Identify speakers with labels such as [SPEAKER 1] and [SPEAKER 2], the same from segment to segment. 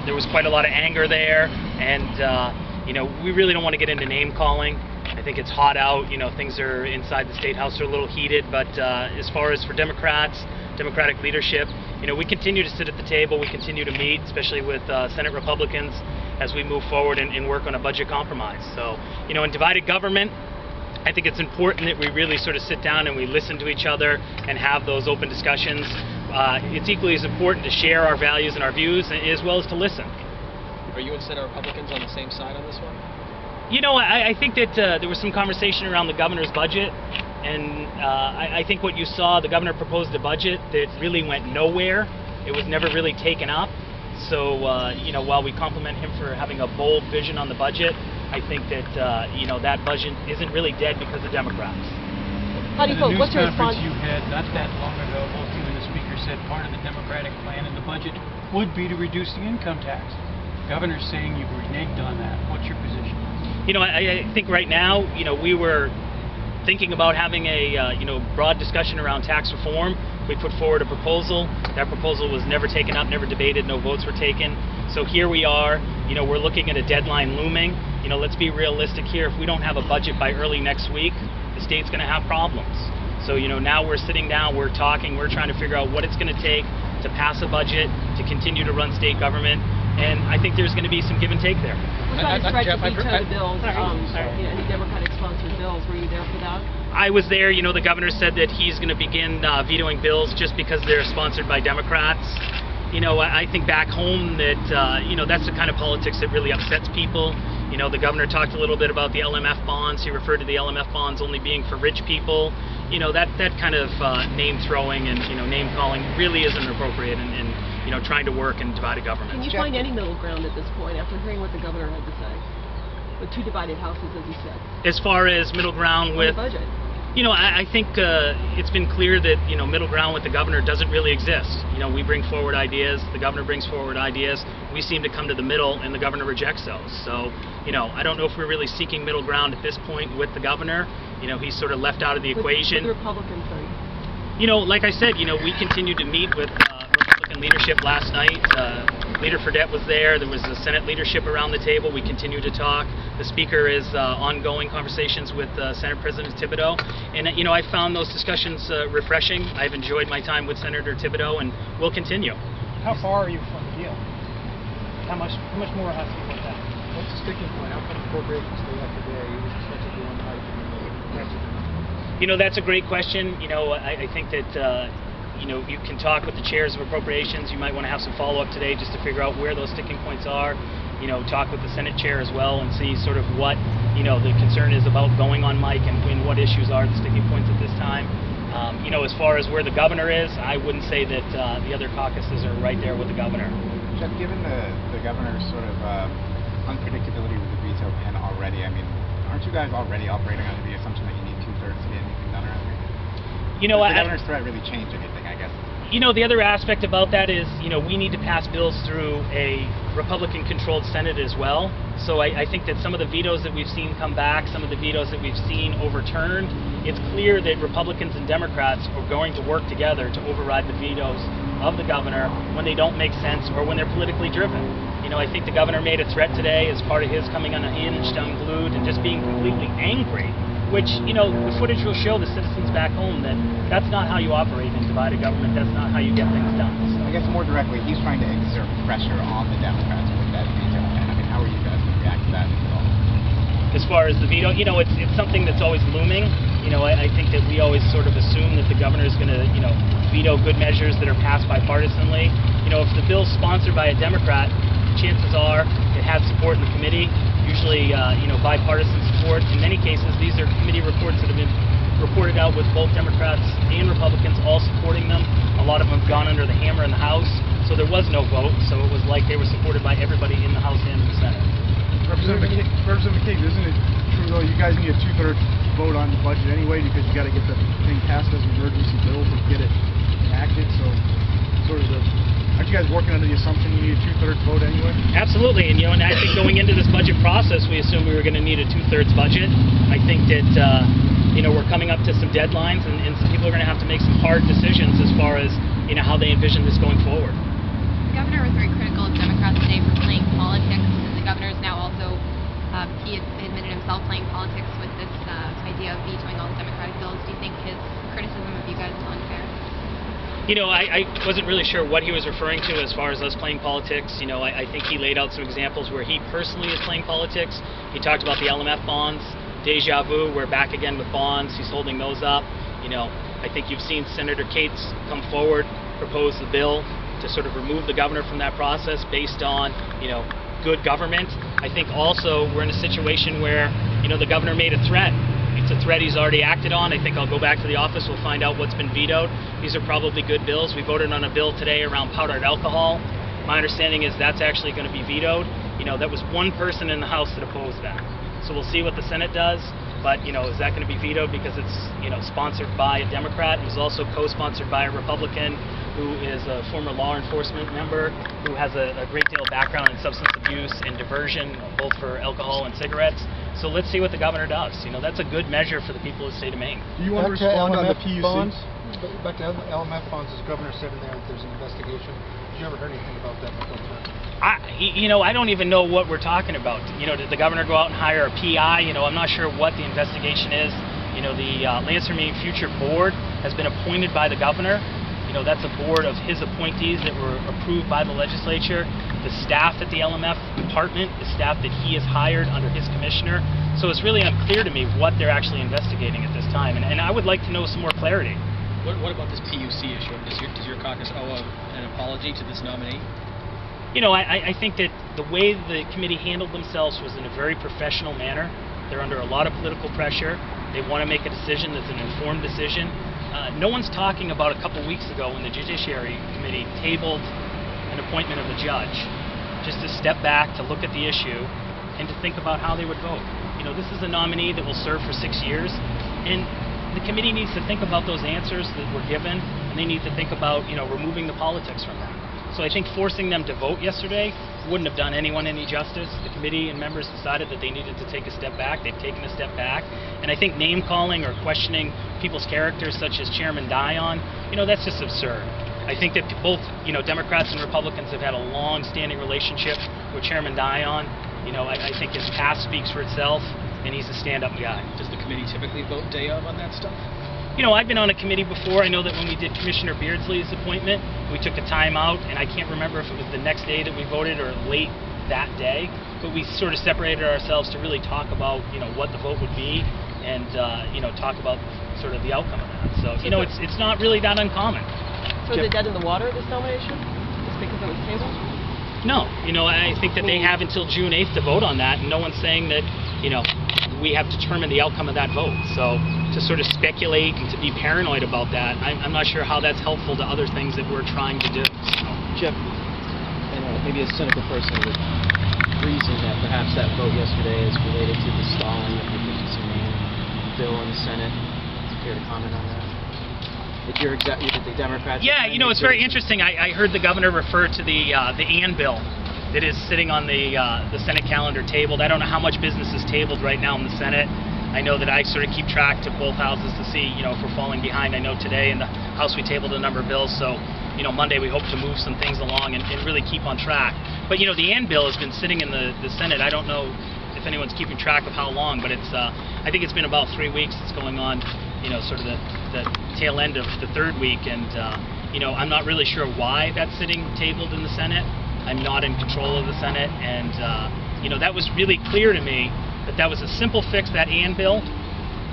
[SPEAKER 1] There was quite a lot of anger there, and we really don't want to get into name calling. I think it's hot out. Things are inside the State House are a little heated, but as far as for Democrats, Democratic leadership, we continue to sit at the table. We continue to meet, especially with Senate Republicans, as we move forward and work on a budget compromise. So, in divided government, I think it's important that we really sort of sit down and we listen to each other and have those open discussions. It's equally as important to share our values and our views as well as to listen.
[SPEAKER 2] Are you and Senate Republicans on the same side on this one?
[SPEAKER 1] I think that there was some conversation around the governor's budget, and I think what you saw, the governor proposed a budget that really went nowhere. It was never really taken up. So, while we compliment him for having a bold vision on the budget, I think that, that budget isn't really dead because of Democrats.
[SPEAKER 3] How do you vote? What's your response?
[SPEAKER 4] You had not that long ago, both you and the Speaker said part of the Democratic plan in the budget would be to reduce the income tax. The governor's saying you've reneged on that. What's your position?
[SPEAKER 1] I think right now, we were thinking about having a, broad discussion around tax reform. We put forward a proposal. That proposal was never taken up, never debated, no votes were taken. So here we are, we're looking at a deadline looming. Let's be realistic here. If we don't have a budget by early next week, the state's going to have problems. So, now we're sitting down, we're talking, we're trying to figure out what it's going to take to pass a budget, to continue to run state government. And I think there's going to be some give and take there.
[SPEAKER 3] What about his right to veto the bills? Any Democratic-sponsored bills? Were you there for that?
[SPEAKER 1] I was there. The governor said that he's going to begin vetoing bills just because they're sponsored by Democrats. I think back home that, that's the kind of politics that really upsets people. The governor talked a little bit about the LMF bonds. He referred to the LMF bonds only being for rich people. That kind of name throwing and, name calling really isn't appropriate and trying to work in divided government.
[SPEAKER 3] Can you find any middle ground at this point after hearing what the governor had to say? With two divided houses, as he said.
[SPEAKER 1] As far as middle ground with...
[SPEAKER 3] the budget.
[SPEAKER 1] I think it's been clear that, middle ground with the governor doesn't really exist. We bring forward ideas, the governor brings forward ideas, we seem to come to the middle, and the governor rejects those. So, I don't know if we're really seeking middle ground at this point with the governor. He's sort of left out of the equation.
[SPEAKER 3] What the Republicans think?
[SPEAKER 1] Like I said, we continued to meet with Republican leadership last night. Leader Fredette was there. There was the Senate leadership around the table. We continue to talk. The Speaker is ongoing conversations with Senate President Thibodeau. And, I found those discussions refreshing. I've enjoyed my time with Senator Thibodeau, and we'll continue.
[SPEAKER 5] How far are you from the deal? How much more has to be worked out?
[SPEAKER 2] What's the sticking point? How come appropriations stay up today? It was expected to be one night.
[SPEAKER 1] That's a great question. I think that... you can talk with the chairs of appropriations. You might want to have some follow-up today just to figure out where those sticking points are. Talk with the Senate chair as well and see sort of what, the concern is about going on mic and what issues are the sticking points at this time. As far as where the governor is, I wouldn't say that the other caucuses are right there with the governor.
[SPEAKER 6] Jeff, given the governor's sort of unpredictability with the veto pen already, aren't you guys already operating under the assumption that you need 2/3 to get anything done around here? Does the governor's threat really change anything, I guess?
[SPEAKER 1] The other aspect about that is, we need to pass bills through a Republican-controlled Senate as well. So I think that some of the vetoes that we've seen come back, some of the vetoes that we've seen overturned, it's clear that Republicans and Democrats are going to work together to override the vetoes of the governor when they don't make sense or when they're politically driven. I think the governor made a threat today as part of his coming unhinged, unglued, and just being completely angry. Which, the footage will show the citizens back home that that's not how you operate in divided government. That's not how you get things done. So.
[SPEAKER 6] I guess more directly, he's trying to exert pressure on the Democrats with that veto. How are you guys going to react to that at all?
[SPEAKER 1] As far as the veto, it's something that's always looming. I think that we always sort of assume that the governor is going to, veto good measures that are passed bipartisanly. If the bill's sponsored by a Democrat, chances are it has support in the committee. Usually, bipartisan support. In many cases, these are committee reports that have been reported out with both Democrats and Republicans all supporting them. A lot of them have gone under the hammer in the House, so there was no vote. So it was like they were supported by everybody in the House and in the Senate.
[SPEAKER 5] Representative McCabe, isn't it true though? You guys need a 2/3 vote on the budget anyway because you got to get the thing passed as an emergency bill to get it enacted. So, aren't you guys working under the assumption you need a 2/3 vote anyway?
[SPEAKER 1] Absolutely, and and I think going into this budget process, we assumed we were going to need a 2/3 budget. I think that we're coming up to some deadlines, and some people are going to have to make some hard decisions as far as how they envision this going forward.
[SPEAKER 7] The governor was very critical of Democrats today
[SPEAKER 1] You know, I wasn't really sure what he was referring to as far as us playing politics. You know, I think he laid out some examples where he personally is playing politics. He talked about the LMF bonds, deja vu, we're back again with bonds. He's holding those up. You know, I think you've seen Senator Cates come forward, propose the bill to sort of remove the governor from that process based on, you know, good government. I think also we're in a situation where, you know, the governor made a threat. It's a threat he's already acted on. I think I'll go back to the office. We'll find out what's been vetoed. These are probably good bills. We voted on a bill today around powdered alcohol. My understanding is that's actually going to be vetoed. You know, that was one person in the House that opposed that. So we'll see what the Senate does. But, you know, is that going to be vetoed because it's, you know, sponsored by a Democrat? It was also co-sponsored by a Republican who is a former law enforcement member who has a great deal of background in substance abuse and diversion, both for alcohol and cigarettes. So let's see what the governor does. You know, that's a good measure for the people of the state of Maine.
[SPEAKER 5] Do you want to respond on the PUC?
[SPEAKER 2] Bonds, back to LMF bonds, as the governor said in there that there's an investigation. Did you ever hear anything about that before?
[SPEAKER 1] You know, I don't even know what we're talking about. You know, did the governor go out and hire a PI? You know, I'm not sure what the investigation is. You know, the Lancer Maine Future Board has been appointed by the governor. You know, that's a board of his appointees that were approved by the legislature. The staff at the LMF department is staff that he has hired under his commissioner. So it's really unclear to me what they're actually investigating at this time. And I would like to know some more clarity.
[SPEAKER 7] What about this PUC issue? Does your caucus owe an apology to this nominee?
[SPEAKER 1] You know, I think that the way the committee handled themselves was in a very professional manner. They're under a lot of political pressure. They want to make a decision that's an informed decision. No one's talking about a couple weeks ago when the Judiciary Committee tabled an appointment of a judge, just to step back, to look at the issue, and to think about how they would vote. You know, this is a nominee that will serve for 6 years, and the committee needs to think about those answers that were given, and they need to think about, you know, removing the politics from that. So I think forcing them to vote yesterday wouldn't have done anyone any justice. The committee and members decided that they needed to take a step back. They've taken a step back. And I think name-calling or questioning people's characters, such as Chairman Dion, you know, that's just absurd. I think that both, you know, Democrats and Republicans have had a long-standing relationship with Chairman Dion. You know, I think his past speaks for itself, and he's a stand-up guy.
[SPEAKER 7] Does the committee typically vote day of on that stuff?
[SPEAKER 1] You know, I've been on a committee before. I know that when we did Commissioner Beardsley's appointment, we took a time out, and I can't remember if it was the next day that we voted or late that day, but we sort of separated ourselves to really talk about, you know, what the vote would be and, you know, talk about sort of the outcome of that. So, you know, it's not really that uncommon.
[SPEAKER 3] So is it dead in the water, this nomination? Just because it was tabled?
[SPEAKER 1] No. You know, I think that they have until June 8th to vote on that, and no one's saying that, you know, we have determined the outcome of that vote. So to sort of speculate and to be paranoid about that, I'm not sure how that's helpful to other things that we're trying to do. So.
[SPEAKER 8] Jeff, I know maybe a cynical person would reason that perhaps that vote yesterday is related to the stalling of the efficiency Maine bill in the Senate. Do you care to comment on that? Did the Democrats...
[SPEAKER 1] Yeah, you know, it's very interesting. I heard the governor refer to the Ann bill that is sitting on the Senate calendar tabled. I don't know how much business is tabled right now in the Senate. I know that I sort of keep track to both houses to see, you know, if we're falling behind. I know today in the House we tabled a number of bills, so, you know, Monday we hope to move some things along and really keep on track. But, you know, the Ann bill has been sitting in the Senate. I don't know if anyone's keeping track of how long, but it's, I think it's been about 3 weeks. It's going on, you know, sort of the tail end of the third week, and, you know, I'm not really sure why that's sitting tabled in the Senate. I'm not in control of the Senate, and, you know, that was really clear to me that was a simple fix, that Ann bill,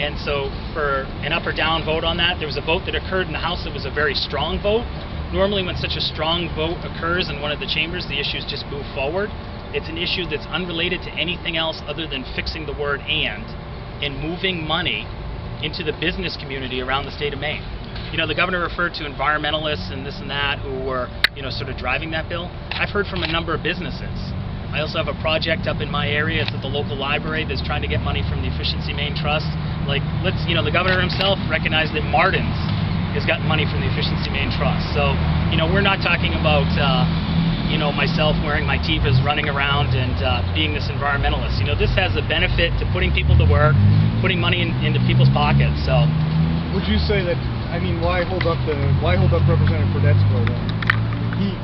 [SPEAKER 1] and so for an up or down vote on that, there was a vote that occurred in the House that was a very strong vote. Normally when such a strong vote occurs in one of the chambers, the issues just move forward. It's an issue that's unrelated to anything else other than fixing the word and moving money into the business community around the state of Maine. You know, the governor referred to environmentalists and this and that who were, you know, sort of driving that bill. I've heard from a number of businesses. I also have a project up in my area. It's at the local library that's trying to get money from the Efficiency Maine Trust. Like, you know, the governor himself recognized that Martin's has gotten money from the Efficiency Maine Trust. So, you know, we're not talking about, you know, myself wearing my Tevas running around and being this environmentalist. You know, this has a benefit to putting people to work, putting money into people's pockets. So,
[SPEAKER 5] would you say that? I mean, why hold up Representative Fredette's bill then?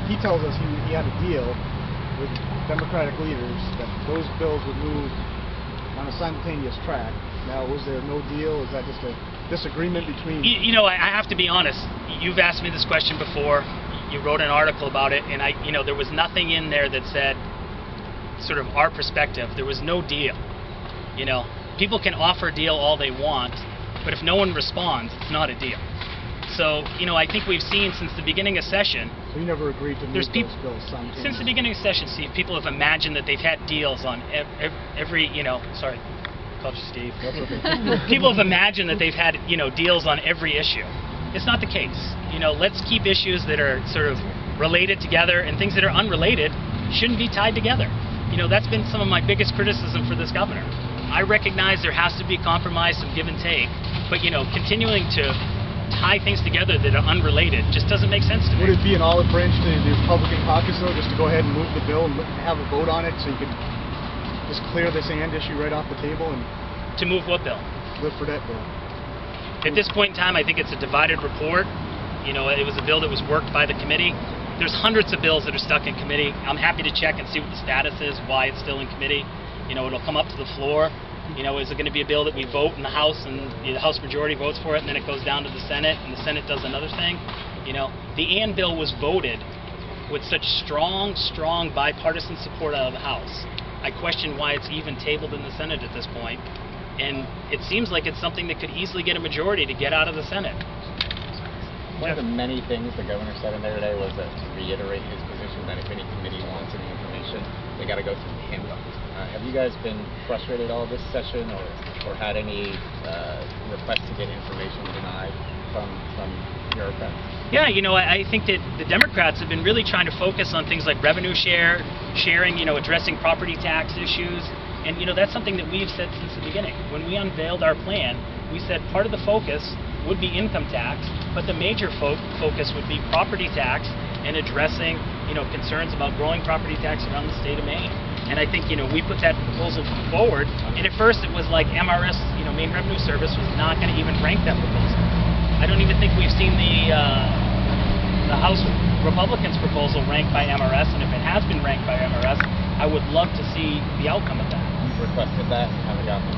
[SPEAKER 5] He tells us he had a deal with Democratic leaders that those bills would move on a simultaneous track. Now, was there no deal? Is that just a disagreement between?
[SPEAKER 1] You know, I have to be honest. You've asked me this question before. You wrote an article about it, and there was nothing in there that said sort of our perspective. There was no deal. You know, people can offer a deal all they want, but if no one responds, it's not a deal. So, you know, I think we've seen since the beginning of session.
[SPEAKER 5] So you never agreed to move those bills simultaneously? Since
[SPEAKER 1] the beginning of session, Steve, people have imagined that they've had deals on every, sorry, called you Steve. People have imagined that they've had, deals on every issue. It's not the case. You know, let's keep issues that are sort of related together, and things that are unrelated shouldn't be tied together. You know, that's been some of my biggest criticism for this governor. I recognize there has to be compromise, some give and take, but, continuing to tie things together that are unrelated just doesn't make sense to me.
[SPEAKER 5] Would it be an olive branch to the Republican caucus, though, just to go ahead and move the bill and have a vote on it so you could just clear this and issue right off the table? And
[SPEAKER 1] to move what bill?
[SPEAKER 5] The Fredette bill.
[SPEAKER 1] At this point in time, I think it's a divided report. You know, it was a bill that was worked by the committee. There's hundreds of bills that are stuck in committee. I'm happy to check and see what the status is, why it's still in committee. You know, it'll come up to the floor. You know, is it going to be a bill that we vote in the House and the House majority votes for it, and then it goes down to the Senate and the Senate does another thing? You know, the AND bill was voted with such strong bipartisan support out of the House. I question why it's even tabled in the Senate at this point, and it seems like it's something that could easily get a majority to get out of the Senate.
[SPEAKER 6] One of the many things the governor said in there today was to reiterate his position that if any committee wants any information, they got to go through him. Have you guys been frustrated all this session, or had any requests to get information denied from bureaucrats?
[SPEAKER 1] Yeah, you know, I think that the Democrats have been really trying to focus on things like revenue sharing, addressing property tax issues. And, that's something that we've said since the beginning. When we unveiled our plan, we said part of the focus would be income tax, but the major focus would be property tax and addressing, concerns about growing property tax around the state of Maine. And I think, we put that proposal forward, and at first it was like MRS, Maine Revenue Service was not going to even rank that proposal. I don't even think we've seen the House Republicans' proposal ranked by MRS, and if it has been ranked by MRS, I would love to see the outcome of that.
[SPEAKER 6] You've requested that and haven't gotten it?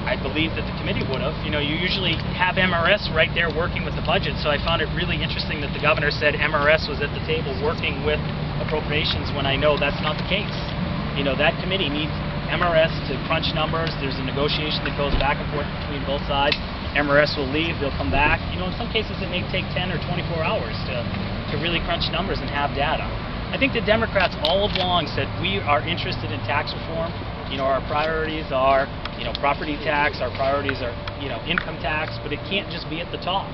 [SPEAKER 1] I believe that the committee would have. You usually have MRS right there working with the budget, so I found it really interesting that the governor said MRS was at the table working with appropriations when I know that's not the case. That committee needs MRS to crunch numbers. There's a negotiation that goes back and forth between both sides. MRS will leave, they'll come back. In some cases it may take 10 or 24 hours to really crunch numbers and have data. I think the Democrats all along said we are interested in tax reform. Our priorities are, property tax, our priorities are, income tax, but it can't just be at the top.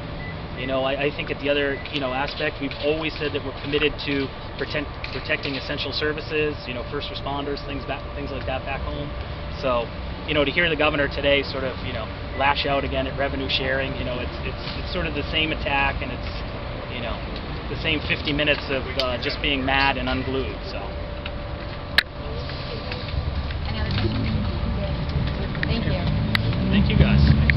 [SPEAKER 1] I think at the other, aspect, we've always said that we're committed to protecting essential services, first responders, things like that back home. So, to hear the governor today sort of, lash out again at revenue sharing, it's sort of the same attack, and it's, the same 50 minutes of just being mad and unglued. So.
[SPEAKER 9] Any other questions? Thank you.
[SPEAKER 1] Thank you, guys.